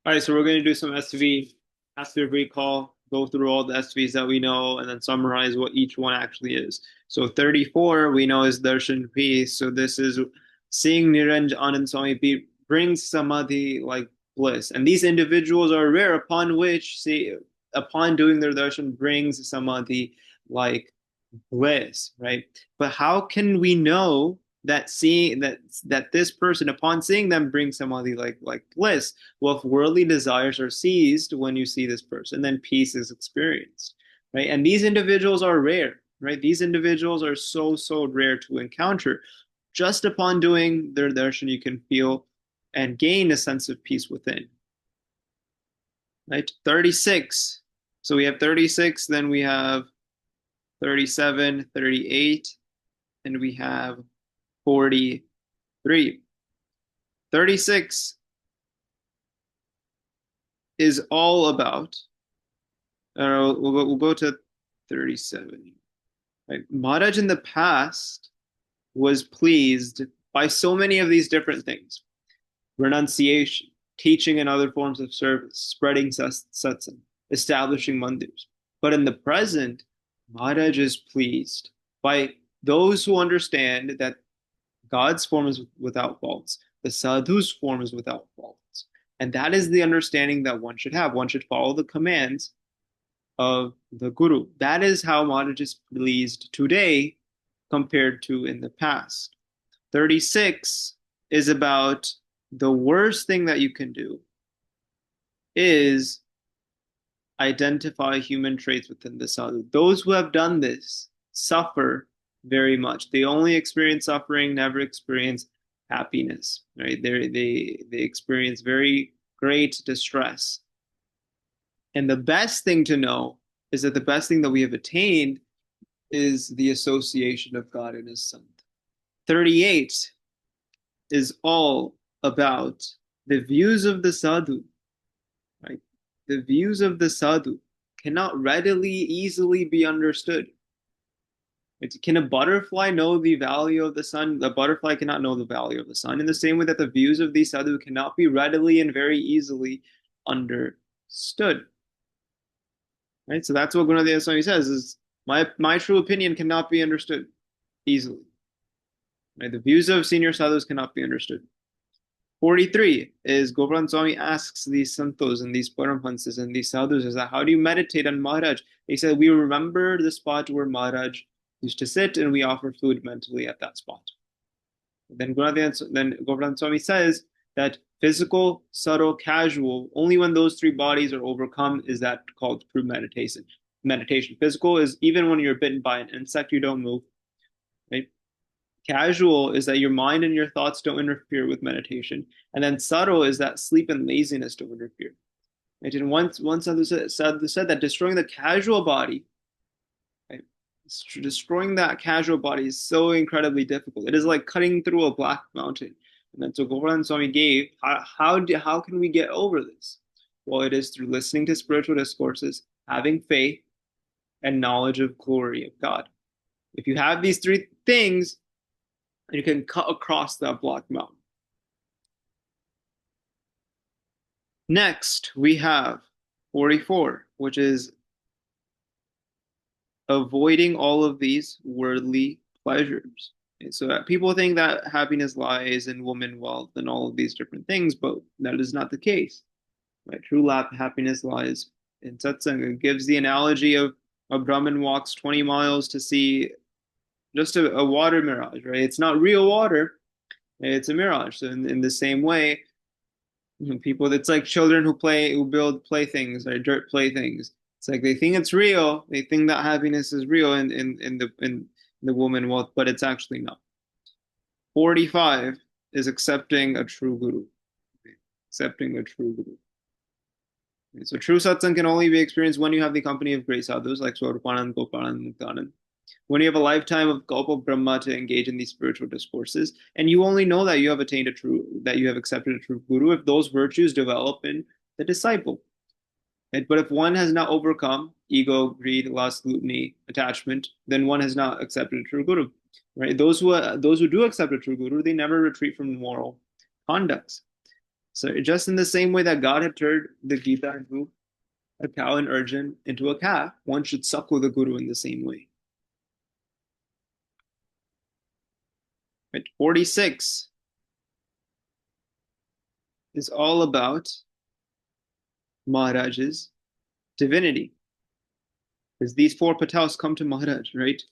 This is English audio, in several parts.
All right, so we're going to do some SV, active recall, go through all the SVs that we know, and then summarize what each one actually is. So 34 we know is darshan peace. So this is seeing Niranj Anand Swami brings samadhi like bliss, and these individuals are rare. Upon which see, upon doing their darshan brings samadhi like bliss, right? But how can we know that seeing that this person upon seeing them brings samadhi like bliss? Well, if worldly desires are seized when you see this person, then peace is experienced, right? And these individuals are rare, right? These individuals are so rare to encounter. Just upon doing their darshan, you can feel and gain a sense of peace within, right? 36. So we have 36, then we have 37, 38, and we have 43. 36 is all about, we'll go to 37. Right? Maharaj in the past was pleased by so many of these different things: renunciation, teaching and other forms of service, spreading satsang, establishing mandirs. But in the present, Maharaj is pleased by those who understand that God's form is without faults, the sadhu's form is without faults. And that is the understanding that one should have. One should follow the commands of the Guru. That is how Maharaj is pleased today compared to in the past. 36 is about the worst thing that you can do is identify human traits within the sadhu. Those who have done this suffer very much. They only experience suffering, never experience happiness, right? They experience very great distress. And the best thing to know is that the best thing that we have attained is the association of God and His Son. 38 is all about the views of the sadhu, right? The views of the sadhu cannot readily, easily be understood. Can a butterfly know the value of the sun? The butterfly cannot know the value of the sun. In the same way that the views of these sadhu cannot be readily and very easily understood. Right? So that's what Gurudev Swami says is my true opinion cannot be understood easily. Right? The views of senior sadhus cannot be understood. 43 is Gopalan Swami asks these santos and these paramhansas and these sadhus is that how do you meditate on Maharaj? He said, we remember the spot where Maharaj used to sit and we offer food mentally at that spot. Then Gopalan Swami says that physical, subtle, casual, only when those three bodies are overcome is that called true meditation. Physical is even when you're bitten by an insect, you don't move. Right? Casual is that your mind and your thoughts don't interfere with meditation. And then subtle is that sleep and laziness don't interfere. Right? And once said that destroying the casual body, right? Destroying that casual body is so incredibly difficult. It is like cutting through a black mountain. And then so Gopalan Swami gave, how can we get over this? Well, it is through listening to spiritual discourses, having faith, and knowledge of glory of God. If you have these three things, you can cut across that black mountain. Next, we have 44, which is avoiding all of these worldly pleasures. And so people think that happiness lies in woman, wealth, and all of these different things, but that is not the case. Right? True happiness lies in satsang. It gives the analogy of a Brahmin walks 20 miles to see just a water mirage, right? It's not real water, it's a mirage. So in the same way, people, it's like children who build playthings or dirt playthings. It's like they think it's real, they think that happiness is real in the woman wealth, but it's actually not. 45 is accepting a true guru. Accepting a true guru. So true satsang can only be experienced when you have the company of great sadhus like Swarupanand, Gopalan, Muktanand. When you have a lifetime of Kalpa Brahma to engage in these spiritual discourses, and you only know that you have attained that you have accepted a true guru if those virtues develop in the disciple. Right? But if one has not overcome ego, greed, lust, gluttony, attachment, then one has not accepted a true guru. Right? Those who do accept a true guru, they never retreat from moral conducts. So just in the same way that God had turned the Gita into a cow and Arjun into a calf, one should suckle the Guru in the same way. Right? 46 is all about Maharaj's divinity. Because these four Patels come to Maharaj, right?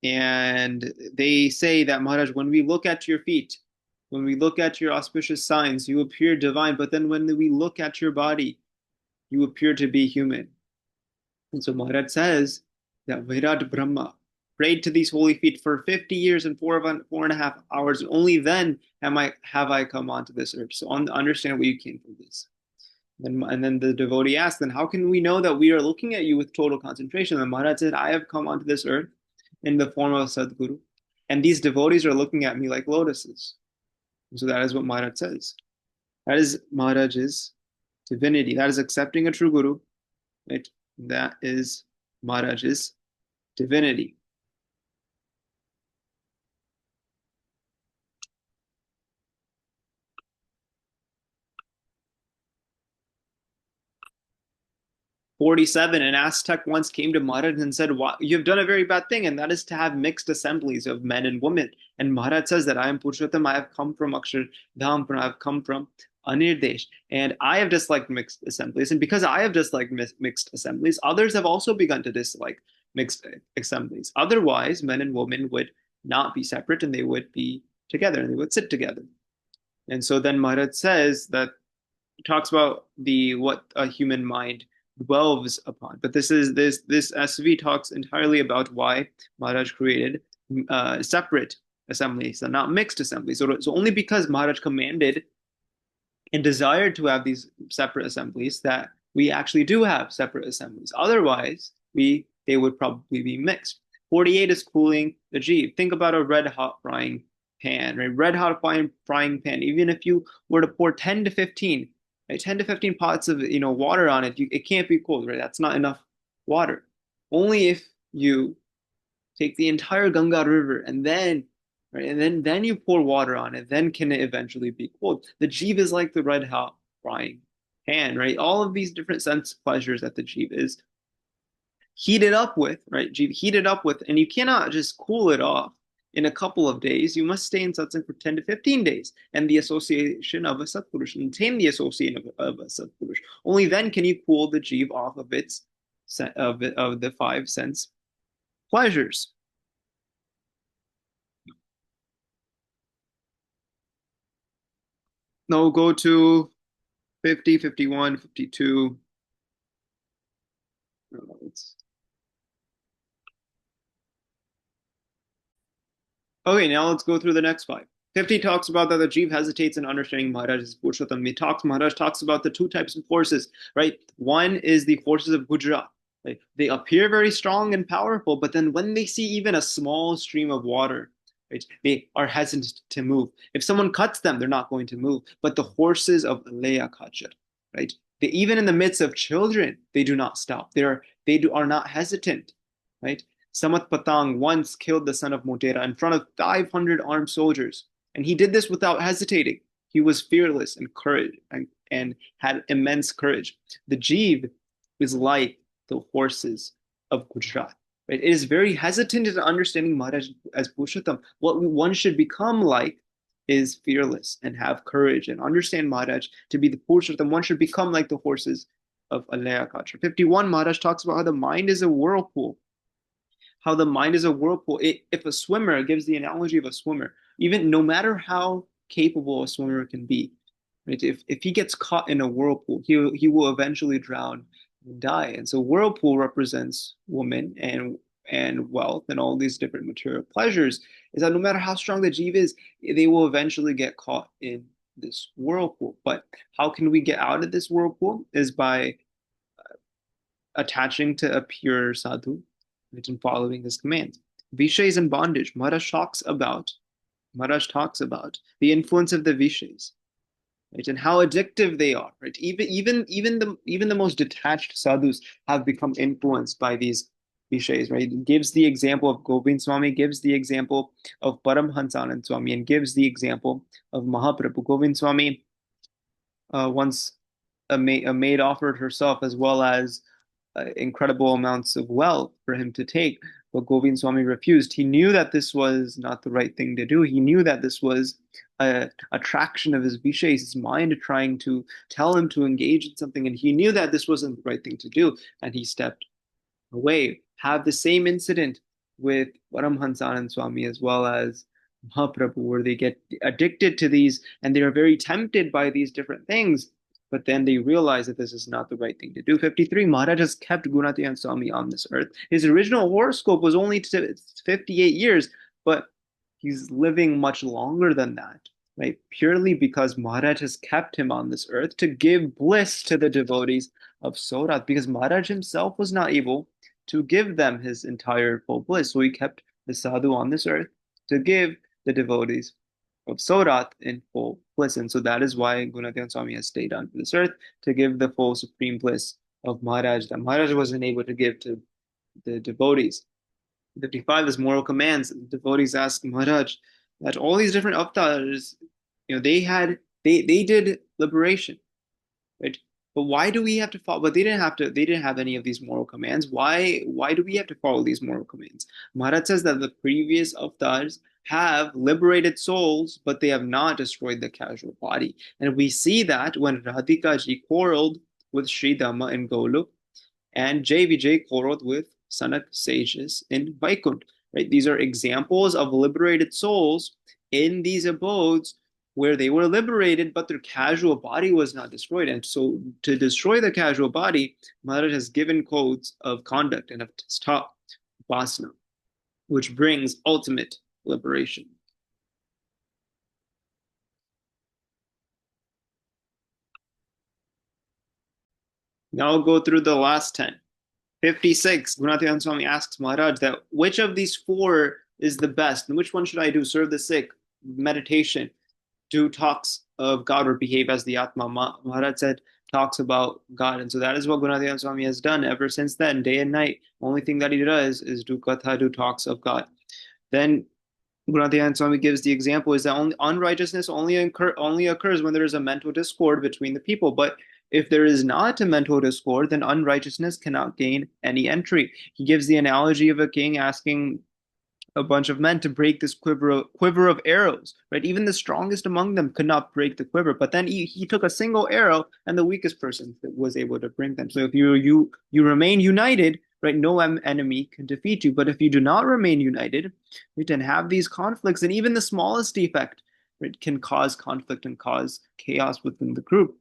And they say that Maharaj, when we look at your feet, when we look at your auspicious signs, you appear divine. But then when we look at your body, you appear to be human. And so Maharaj says that Virat Brahma prayed to these holy feet for 50 years and 4.5 hours. And only then have I come onto this earth. So understand where you came from this. And then the devotee asked, then how can we know that we are looking at you with total concentration? And Maharaj said, I have come onto this earth in the form of Sadguru. And these devotees are looking at me like lotuses. And so that is what Maharaj says. That is Maharaj's divinity. That is accepting a true guru. Right? That is Maharaj's divinity. "47, an Aztec once came to Maharaj and said, you've done a very bad thing, and that is to have mixed assemblies of men and women. And Maharaj says that I am Purushottam, I have come from Akshardham, I have come from Anirdesh, and I have disliked mixed assemblies. And because I have disliked mixed assemblies, others have also begun to dislike mixed assemblies. Otherwise, men and women would not be separate, and they would be together, and they would sit together. And so then Maharaj says that talks about the what a human mind dwells upon. But this SV talks entirely about why Maharaj created separate assemblies and not mixed assemblies. So only because Maharaj commanded and desired to have these separate assemblies that we actually do have separate assemblies. Otherwise, they would probably be mixed. 48 is cooling the jeev. Think about a red hot frying pan, right? Red hot frying pan. Even if you were to pour 10 to 15, right, 10 to 15 pots of water on it, it can't be cold, right? That's not enough water. Only if you take the entire Ganga River and then right, and then you pour water on it, then can it eventually be cold. The jeev is like the red hot frying pan, right? All of these different sense pleasures that the jeev is heated up with, right? Jeev heated up with, and you cannot just cool it off in a couple of days. You must stay in satsang for 10 to 15 days. And the association of a Satpurush, maintain the association of a Satpurush. Only then can you cool the jeev off of of the five sense pleasures. Now we'll go to 50, 51, 52. Okay, now let's go through the next five. 50 talks about that the jeev hesitates in understanding Maharaj's Purushottam. Maharaj talks about the two types of forces, right? One is the forces of Gujarat. Right? They appear very strong and powerful, but then when they see even a small stream of water, right, they are hesitant to move. If someone cuts them, they're not going to move. But the horses of Leia Kachar, right? Even in the midst of children, they do not stop. They are not hesitant, right? Samat Patang once killed the son of Motera in front of 500 armed soldiers, and he did this without hesitating. He was fearless and courage and had immense courage. The jeev is like the horses of Gujarat. Right? It is very hesitant in understanding Maharaj as Purushottam. What one should become like is fearless and have courage and understand Maharaj to be the Purushottam. One should become like the horses of Alaya Kachar. 51, Maharaj talks about how the mind is a whirlpool. How the mind is a whirlpool. If a swimmer gives the analogy of a swimmer, even no matter how capable a swimmer can be, right? If he gets caught in a whirlpool, he will eventually drown and die. And so whirlpool represents woman and wealth and all these different material pleasures. Is that no matter how strong the jeev is, they will eventually get caught in this whirlpool. But how can we get out of this whirlpool? Is by attaching to a pure sadhu, right, and following his commands. Vishays and bondage. Maharaj talks about the influence of the Vishays, right, and how addictive they are. Right, even the most detached sadhus have become influenced by these Vishays, right? It gives the example of Govind Swami, gives the example of Paramhansanand Swami, and gives the example of Mahaprabhu. Govind Swami once a maid offered herself as well as incredible amounts of wealth for him to take, but Govind Swami refused. He knew that this was not the right thing to do. He knew that this was a attraction of his Vishesh, his mind trying to tell him to engage in something, and he knew that this wasn't the right thing to do, and he stepped away. Have the same incident with Paramhansanand Swami as well as Mahaprabhu, where they get addicted to these and they are very tempted by these different things, but then they realize that this is not the right thing to do. 53, Maharaj has kept Gunatiyan Swami on this earth. His original horoscope was only 58 years, but he's living much longer than that, right? Purely because Maharaj has kept him on this earth to give bliss to the devotees of Sorat, because Maharaj himself was not able to give them his entire full bliss. So he kept the sadhu on this earth to give the devotees of Sorat in full bliss. And so that is why Gunatiyan Swami has stayed on this earth to give the full supreme bliss of Maharaj that Maharaj wasn't able to give to the devotees. 55 is moral commands. The devotees ask Maharaj that all these different avatars, they did liberation, right? But why do we have to follow? But they didn't have any of these moral commands. Why do we have to follow these moral commands? Maharaj says that the previous avatars have liberated souls, but they have not destroyed the casual body. And we see that when Radhika ji quarreled with Sri Dhamma in Goluk, and Jay Vijay quarreled with Sanak sages in Vaikunt. Right? These are examples of liberated souls in these abodes where they were liberated, but their casual body was not destroyed. And so to destroy the casual body, Maharaj has given codes of conduct and have taught Vasana, which brings ultimate liberation. Now I'll go through the last 10. 56, Gunatiyan Swami asks Maharaj that which of these four is the best and which one should I do? Serve the sick, meditation, do talks of God or behave as the Atma. Maharaj said talks about God. And so that is what Gunatiyan Swami has done ever since then, day and night. Only thing that he does is do katha, do talks of God. Then Gunatiyan Swami gives the example is that only unrighteousness only occurs when there is a mental discord between the people. But if there is not a mental discord, then unrighteousness cannot gain any entry. He gives the analogy of a king asking a bunch of men to break this quiver of arrows, right? Even the strongest among them could not break the quiver, but then he took a single arrow and the weakest person was able to bring them. So if you remain united, right, no enemy can defeat you. But if you do not remain united, we can have these conflicts, and even the smallest defect, right, can cause conflict and cause chaos within the group.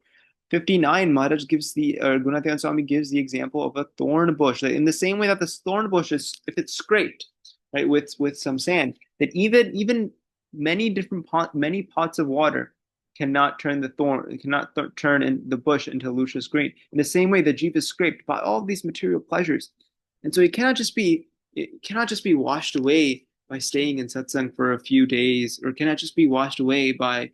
59, Maharaj gives Gunatiyan Swami gives the example of a thorn bush. In the same way that the thorn bush is, if it's scraped, right, with some sand, that even many pots of water cannot turn the thorn, turn in the bush into luscious green. In the same way, the jeev is scraped by all of these material pleasures, and so it cannot just be washed away by staying in satsang for a few days, or cannot just be washed away by,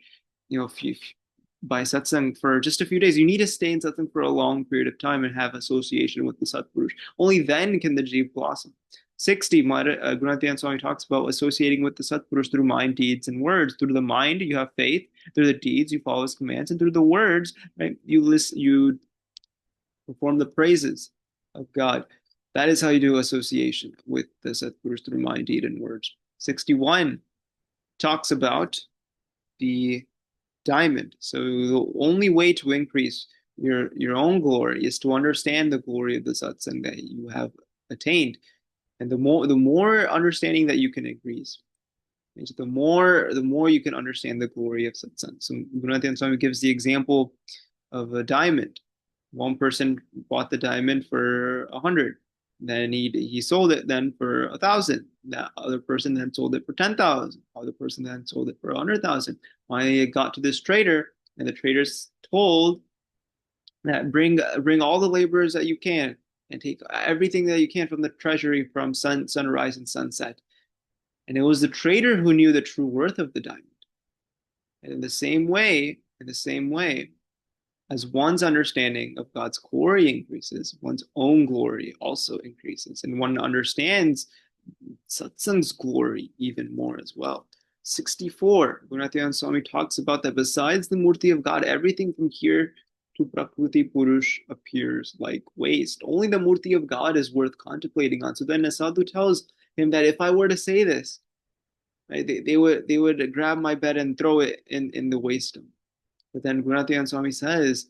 by satsang for just a few days. You need to stay in satsang for a long period of time and have association with the Satpurush. Only then can the jeev blossom. 60, Gunatiyan Swami talks about associating with the Satpurush through mind, deeds, and words. Through the mind, you have faith. Through the deeds, you follow his commands. And through the words, right, you perform the praises of God. That is how you do association with the Satpurush through mind, deed, and words. 61 talks about the diamond. So the only way to increase your own glory is to understand the glory of the satsang that you have attained. And the more understanding that you can increase, the more you can understand the glory of satsang. So Gunatiyan Swami gives the example of a diamond. One person bought the diamond for 100. Then he sold it then for 1,000. That other person then sold it for 10,000. Other person then sold it for 100,000. Finally, it got to this trader, and the trader's told that bring all the laborers that you can and take everything that you can from the treasury from sunrise and sunset. And it was the trader who knew the true worth of the diamond. And in the same way, As one's understanding of God's glory increases, one's own glory also increases, and one understands satsang's glory even more as well. 64, Gunatyan Swami talks about that besides the Murti of God, everything from here to Prakriti Purush appears like waste. Only the Murti of God is worth contemplating on. So then the sadhu tells him that if I were to say this, right, they would grab my bed and throw it in the waste. But then Gunatyan Swami says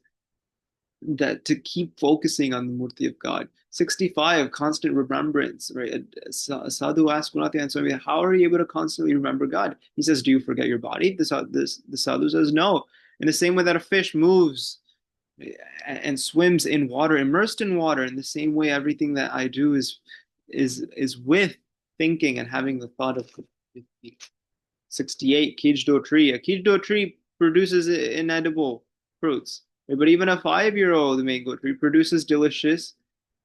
that to keep focusing on the Murti of God. 65, constant remembrance, right? A sadhu asks Gunatyan Swami, how are you able to constantly remember God? He says, do you forget your body? The sadhu says, no. In the same way that a fish moves and swims in water, immersed in water, in the same way everything that I do is with thinking and having the thought of 68, kijdo tree. A kijdo tree produces inedible fruits. But even a 5-year-old mango tree produces delicious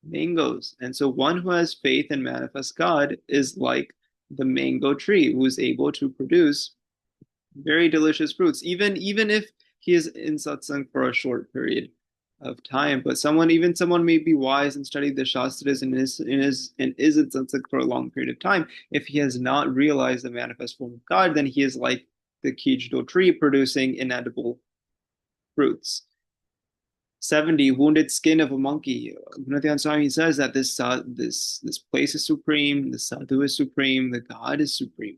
mangoes. And so one who has faith and manifests God is like the mango tree who is able to produce very delicious fruits, even if he is in satsang for a short period of time. But someone may be wise and study the Shastras and is in satsang for a long period of time. If he has not realized the manifest form of God, then he is like the kijdo tree producing inedible fruits. 70, wounded skin of a monkey. Gunatyan Swami says that this place is supreme, the sadhu is supreme, the God is supreme.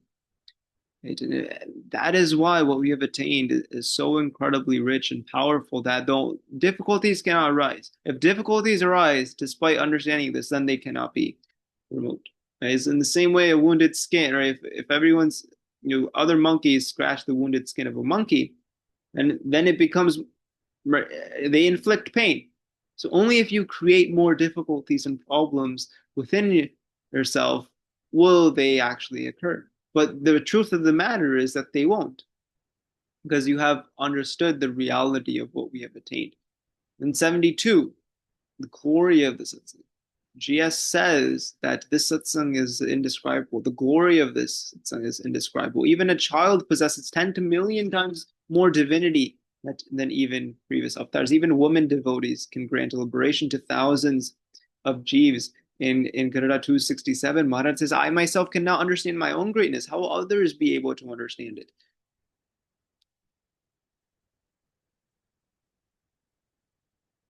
Right? And that is why what we have attained is so incredibly rich and powerful that though difficulties cannot arise. If difficulties arise despite understanding this, then they cannot be removed. Right? It's in the same way a wounded skin, right? If everyone's other monkeys scratch the wounded skin of a monkey, and then it becomes they inflict pain. So only if you create more difficulties and problems within yourself will they actually occur. But the truth of the matter is that they won't, because you have understood the reality of what we have attained. In 72, the glory of the satsang. GS says that this satsang is indescribable. The glory of this satsang is indescribable. Even a child possesses 10 to million times more divinity than even previous avatars. Even women devotees can grant liberation to thousands of jivs. In Garuda 267, Maharaj says, I myself cannot understand my own greatness. How will others be able to understand it?